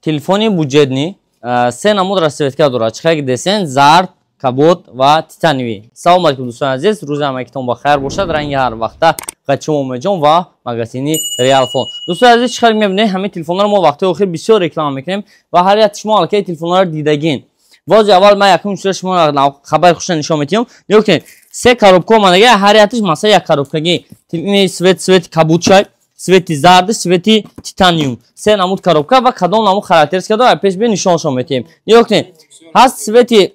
телефони буджетни се намуд расветка дорад. Чихаги десен зард, кабот ва титанивӣ. Салом алейкум дӯстони азиз, рӯзи ҳамагитон ба хайр бошад. Ранги ҳар вақта қачумо меҷон ва магазини Realphone. Дӯстони азиз, чихаги мебинед ҳамин телефонҳоро мо вақтҳои охир бисёр реклама мекунем ва ҳар як шумо аллакай телефонҳоро дидагин. Вози аввал ман якум чизро шумо хабари хушро нишон метиҳам. Нигоҳ кунед, се коробка омадага, ҳар яктиш масалан як коробкаги свети кабучай, свети зард, свети титаниум. Се намуд коробка ва кадом намуд характеристика дорад, пеш бе нишоншон метиҳем. Нигоҳ кунед, ҳаст свети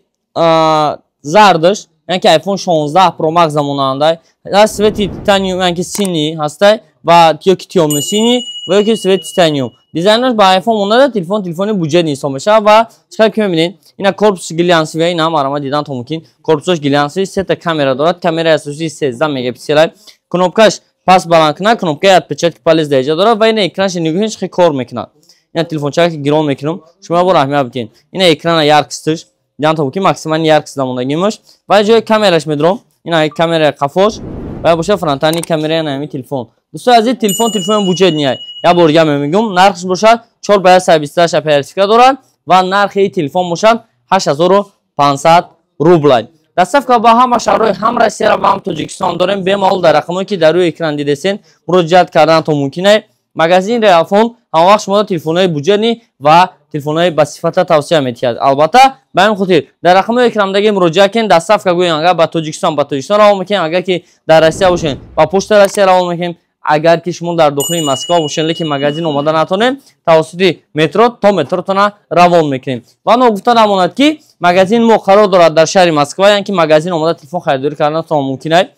зардаш, яъне ки iPhone 16 Pro Max замонандай, ҳаст свети титаниум, яъне ки сини ҳастай ва ёки тёмни сини ва ёки свети титаниум. Дизайнаш ба iPhone монада, телефони буҷетни ҳисоб мешавад ва чиқар ки мебинед, ина корпуси глянсивия, ина марама дидан то мумкин. Корпусаш глянсивӣ, сета камера дорад, камераи асосии 13 мегапикселай. Кнопкаш паст баланд кунад, кнопкаи отпечатки палец даҷа дорад ва ина экранаш нигоҳин чиқи кор мекунад. Ина телефончака ки гирон мекунам, шумо бор аҳмият битин. Ина экрана яркистиш, дидан то мумкин максимални яркист дамондагӣ мош. Ва ҷои камераш медурам, ина камераи қафош ва боша фронтални камераи ҳамин телефон. Дӯстони азиз, телефони буҷетни. Я бор дига мегӯям, нархш бошад 4/128 оперативка дорад ва нархи телефон бошад 8500 рублай. Доставка ба ҳама шаҳрҳои ҳам Россия ва ҳам Тоҷикистон дорем. Бемаҳол дар рақамҳое ки дар рӯи экран дидесен муроҷиат кардан то мумкин аст. Магазин Realphone ҳамавақт шумо телефонҳои буҷетни ва телефонҳои ба сифата тавсия метиҳад. Албатта ба ҳамин хотир дар рақамҳои экрандаги муроҷиат кунед. Доставка гӯем, агар ба Тоҷикистон равон мекунем, агар ки дар Россия бошен ба почта Россия равон мекунем. Агар ки шумо дар дохили Москва бошен, лекин магазин омада натонем, тавассути метро то метротона равон мекунем. Ва ногуфта намонад ки магазин мо қарор дорад дар шаҳри Москва, яъне ки магазин омада телефон харидорӣ кардан то мумкин аст.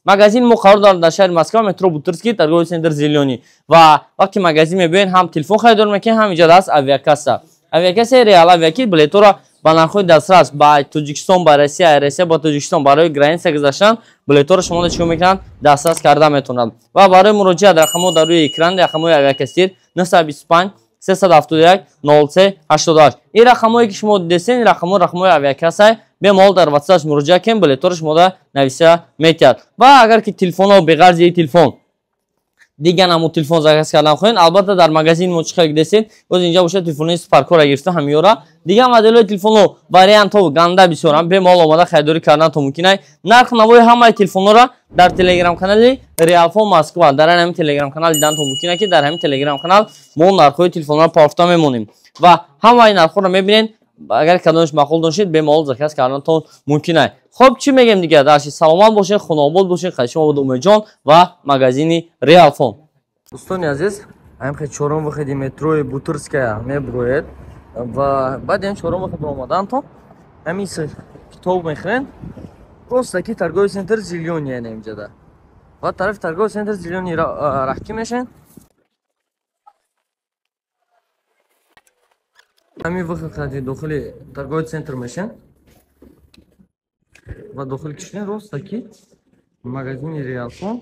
Магазин мо қарор дорад дар шаҳри Москва, метро Бутырский, торговый центр Зелёний. Ва вақти магазин мебинед, ҳам телефон харидор мекунем, ҳам инҷа даст авиакасса. Авиакасса реал авиаки билетҳоро ба нархҳои дастрас ба Тоҷикистон, ба Россия, Россия ба Тоҷикистон барои граница гузаштан билетҳоро шумо чико мекунанд, дастрас карда метавонанд. Ва барои муроҷиат рақамҳо дар рӯи экран, рақамҳои авиакассир 925 371 03 88. ин рақамҳое ки шумо дидесен, рақамҳои авиакасса, бемаҳол дар ватсап муроҷиат кунед, билетҳоро шумо нависа метиҳад. Ва агар ки телефонҳо беғарзи телефон дигар намуд телефон заказ кардан хоҳед, албатта дар магазин мо чиқар дидесен, боз инҷа бошад телефони суперкора гирифта ҳамёра. Дигар моделҳои телефонҳо вариантҳо ганда бисёранд, бемаҳол омада харидорӣ кардан то мумкин аст. Нарх навои ҳамаи телефонҳоро дар телеграм-канали Realphone Москва, дар ҳамин телеграм-канал дидан то мумкин аст ки дар ҳамин телеграм-канал мо нархҳои телефонҳоро пафта мемонем ва ҳамаи нархҳоро мебинед. Агар кадомаш маъқул донишед, бемаҳол заказ кардан то мумкин аст. Хоб, чӣ мегем дигар? Дарши саломат бошед, хунобод бошед, қайшумо буд умедҷон ва магазини Realphone. Дӯстони азиз, ҳамин чорум вахеди метрои Бутырская меброед ва баъд ин чорум вахед омадан то ҳамин китоб мехӯрен. Ростаки торговый центр Зелёний ана инҷада. Ва тарафи торговый центр Зелёний раҳкӣ мешен. ҳамин вахед дохили торговый центр мешен. ва дохили кишин ростаки магазини Realphone